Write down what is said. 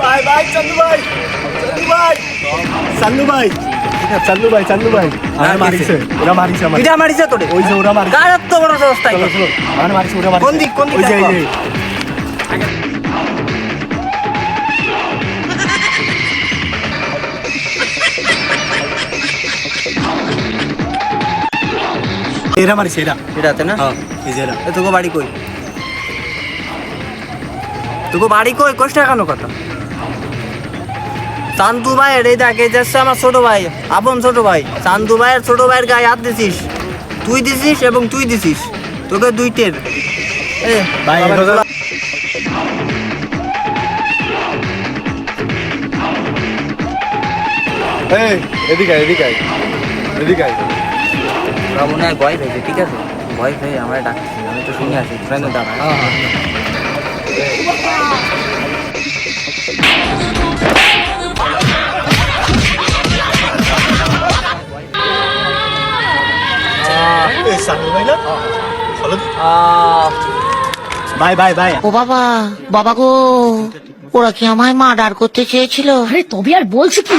ভাই ভাই চান্দু ভাই চান্দু ভাই চান্দু ভাই চান্দু ভাই আমার মারিছে ওরা মারিছে আমার এটা মারিছে তোরে ওই যে ওরা মারিছে কার এত বড় অবস্থা চলো চলো আমার মারিছে ওরা মারিছে কোন দিক ওই যে এই যে এরা মারিছে এরা এটাতে না হ্যাঁ এই যে এরা তোকে বাড়ি কই তোকে বাড়ি কই কষ্ট কেন কথা চান্দু ভাইয়ের এই দেখ এই যাচ্ছে আমার ছোট ভাই আপন ছোট ভাই চান্দু ভাইয়ের ছোট ভাইয়ের গায়ে হাত দিছিস তুই দিছিস এবং তুই দিছিস তোকে দুইটের ভাই এই এদিকে এদিকে এদিকে ওরা মনে হয় ভয় পেয়েছে ঠিক আছে ভয় পেয়ে আমার ডাকছি আমি তো শুনে আসি ফ্রেন্ডে দাঁড়া চান্দু ভাই না চলো বাই বাই বাই ও বাবা বাবা গো ওরা কি আমায় মার্ডার করতে চেয়েছিল আরে তবে আর বলছো কি